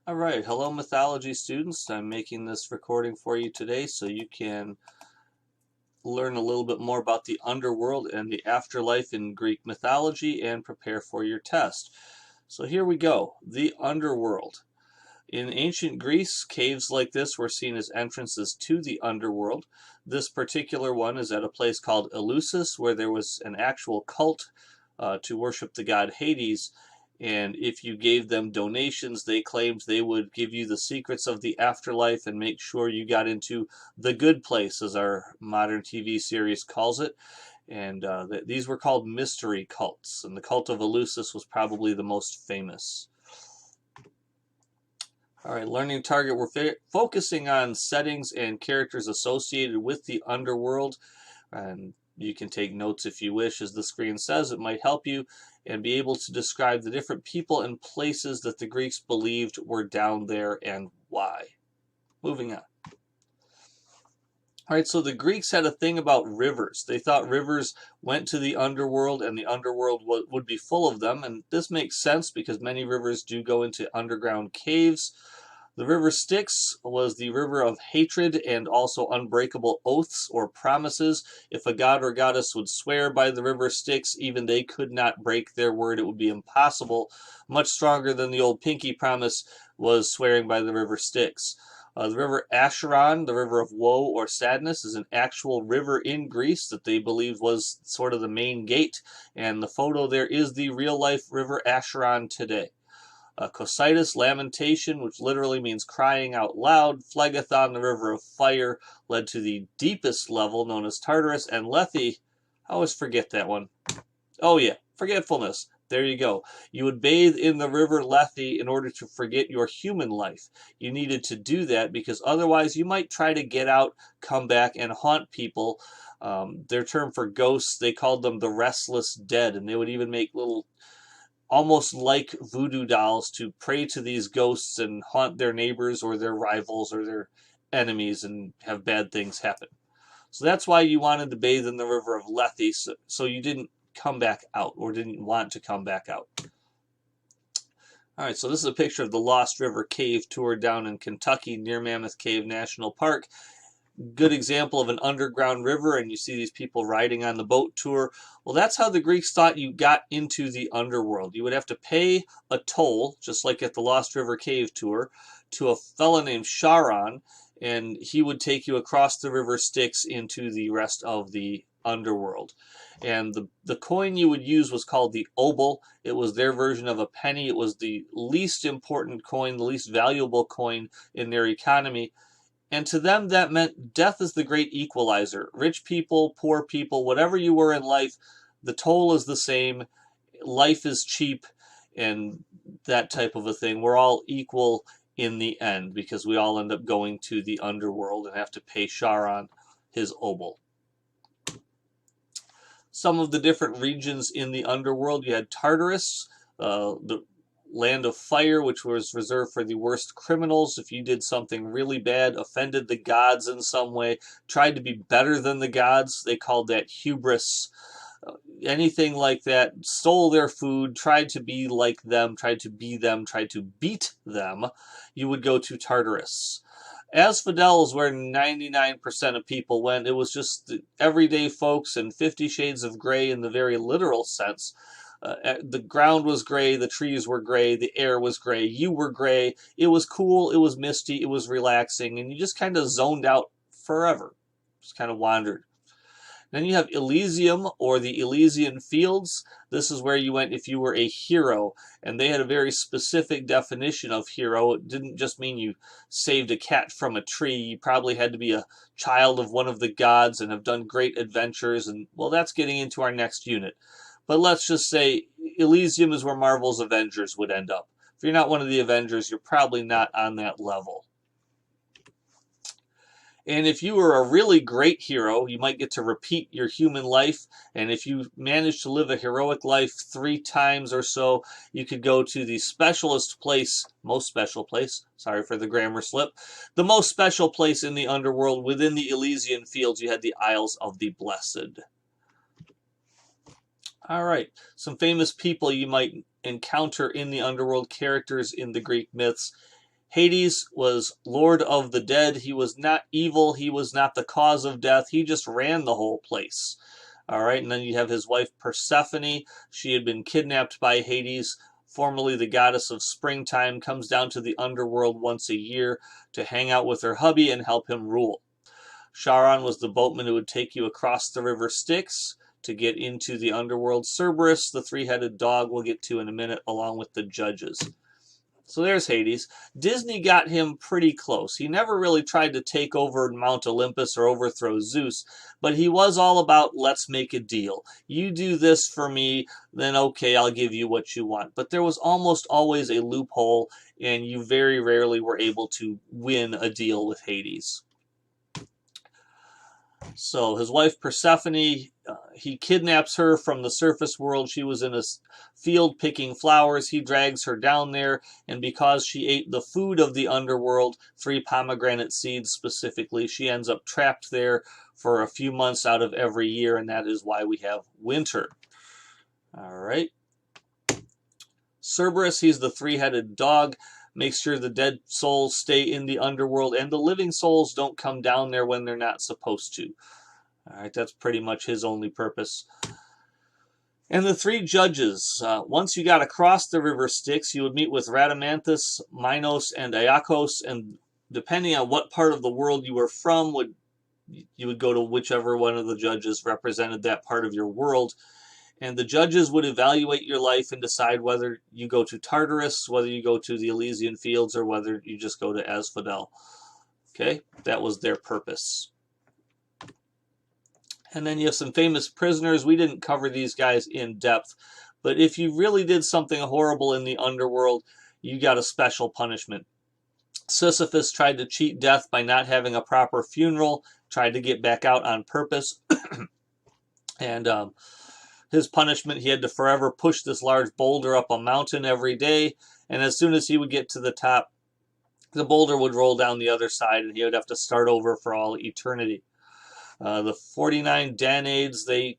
All right, hello mythology students. I'm making this recording for you today so you can learn a little bit more about the underworld and the afterlife in Greek mythology and prepare for your test. So here we go, the underworld. In ancient Greece, caves like this were seen as entrances to the underworld. This particular one is at a place called Eleusis, where there was an actual cult to worship the god Hades. And if you gave them donations, they claimed they would give you the secrets of the afterlife and make sure you got into the good place, as our modern TV series calls it. And these were called mystery cults, and the cult of Eleusis was probably the most famous. All right, learning target, we're focusing on settings and characters associated with the underworld. And you can take notes if you wish. As the screen says, it might help you and be able to describe the different people and places that the Greeks believed were down there and why. Moving on. All right, so the Greeks had a thing about rivers. They thought rivers went to the underworld and the underworld would be full of them. And this makes sense because many rivers do go into underground caves. The river Styx was the river of hatred and also unbreakable oaths or promises. If a god or goddess would swear by the river Styx, even they could not break their word. It would be impossible. Much stronger than the old pinky promise was swearing by the river Styx. The river Acheron, the river of woe or sadness, is an actual river in Greece that they believed was sort of the main gate. And the photo there is the real-life river Acheron today. Cocytus, lamentation, which literally means crying out loud. Phlegethon, the river of fire, led to the deepest level known as Tartarus. And Lethe, I always forget that one. Oh yeah, forgetfulness. There you go. You would bathe in the river Lethe in order to forget your human life. You needed to do that because otherwise you might try to get out, come back, and haunt people. Their term for ghosts, they called them the restless dead, and they would even make little almost like voodoo dolls to pray to these ghosts and haunt their neighbors or their rivals or their enemies and have bad things happen. So that's why you wanted to bathe in the river of Lethe, so you didn't come back out or didn't want to come back out. All right, so this is a picture of the Lost River Cave tour down in Kentucky near Mammoth Cave National Park. Good example of an underground river, and you see these people riding on the boat tour. Well, that's how the Greeks thought you got into the underworld. You would have to pay a toll, just like at the Lost River Cave tour, to a fellow named Charon, and he would take you across the river Styx into the rest of the underworld. And the coin you would use was called the obol. It was their version of a penny. It was the least important coin, the least valuable coin in their economy. And to them, that meant death is the great equalizer. Rich people, poor people, whatever you were in life, the toll is the same. Life is cheap and that type of a thing. We're all equal in the end because we all end up going to the underworld and have to pay Charon his obol. Some of the different regions in the underworld, you had Tartarus, the land of fire, which was reserved for the worst criminals. If you did something really bad, offended the gods in some way, tried to be better than the gods, they called that hubris. Anything like that, stole their food, tried to be like them, tried to be them, tried to beat them, you would go to Tartarus. Asphodel is where 99% of people went. It was just the everyday folks and 50 Shades of Grey in the very literal sense. The ground was gray, the trees were gray, the air was gray, you were gray. It was cool, it was misty, it was relaxing, and you just kind of zoned out forever. Just kind of wandered. Then you have Elysium or the Elysian Fields. This is where you went if you were a hero, and they had a very specific definition of hero. It didn't just mean you saved a cat from a tree. You probably had to be a child of one of the gods and have done great adventures, and well, that's getting into our next unit. But let's just say Elysium is where Marvel's Avengers would end up. If you're not one of the Avengers, you're probably not on that level. And if you were a really great hero, you might get to repeat your human life. And if you manage to live a heroic life 3 times or so, you could go to the specialist place, most special place, sorry for the grammar slip, the most special place in the underworld within the Elysian Fields. You had the Isles of the Blessed. All right, some famous people you might encounter in the underworld, characters in the Greek myths. Hades was Lord of the Dead. He was not evil. He was not the cause of death. He just ran the whole place. All right, and then you have his wife Persephone. She had been kidnapped by Hades, formerly the goddess of springtime, comes down to the underworld once a year to hang out with her hubby and help him rule. Charon was the boatman who would take you across the river Styx to get into the underworld. Cerberus, the three-headed dog, we'll get to in a minute, along with the judges. So there's Hades. Disney got him pretty close. He never really tried to take over Mount Olympus or overthrow Zeus, but he was all about, let's make a deal. You do this for me, then okay, I'll give you what you want. But there was almost always a loophole, and you very rarely were able to win a deal with Hades. So his wife Persephone, he kidnaps her from the surface world. She was in a field picking flowers. He drags her down there, and because she ate the food of the underworld, 3 pomegranate seeds specifically, she ends up trapped there for a few months out of every year, and that is why we have winter. All right. Cerberus, he's the three-headed dog. Makes sure the dead souls stay in the underworld and the living souls don't come down there when they're not supposed to. All right, that's pretty much his only purpose. And the 3 judges. Once you got across the river Styx, you would meet with Rhadamanthus, Minos, and Iacchos, and depending on what part of the world you were from, you would go to whichever one of the judges represented that part of your world. And the judges would evaluate your life and decide whether you go to Tartarus, whether you go to the Elysian Fields, or whether you just go to Asphodel. Okay, that was their purpose. And then you have some famous prisoners. We didn't cover these guys in depth, but if you really did something horrible in the underworld, you got a special punishment. Sisyphus tried to cheat death by not having a proper funeral, tried to get back out on purpose, and his punishment, he had to forever push this large boulder up a mountain every day, and as soon as he would get to the top, the boulder would roll down the other side, and he would have to start over for all eternity. The 49 Danaids, they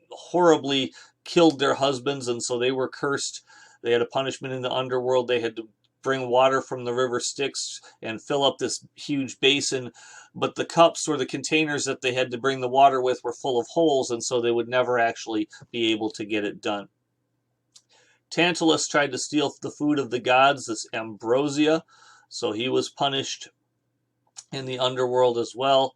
horribly killed their husbands, and so they were cursed. They had a punishment in the underworld. They had to bring water from the river Styx and fill up this huge basin, but the cups or the containers that they had to bring the water with were full of holes, and so they would never actually be able to get it done. Tantalus tried to steal the food of the gods, this ambrosia, so he was punished in the underworld as well.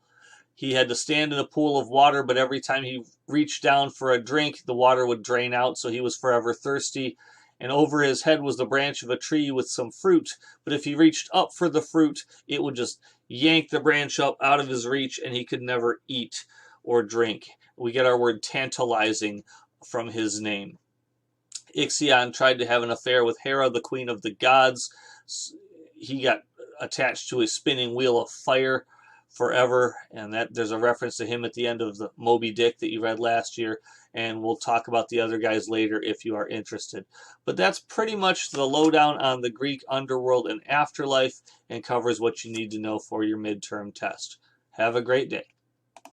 He had to stand in a pool of water, but every time he reached down for a drink, the water would drain out, so he was forever thirsty. And over his head was the branch of a tree with some fruit, but if he reached up for the fruit, it would just yank the branch up out of his reach, and he could never eat or drink. We get our word tantalizing from his name. Ixion tried to have an affair with Hera, the queen of the gods. He got attached to a spinning wheel of fire forever, and that there's a reference to him at the end of the Moby Dick that you read last year, and we'll talk about the other guys later if you are interested. But that's pretty much the lowdown on the Greek underworld and afterlife, and covers what you need to know for your midterm test. Have a great day.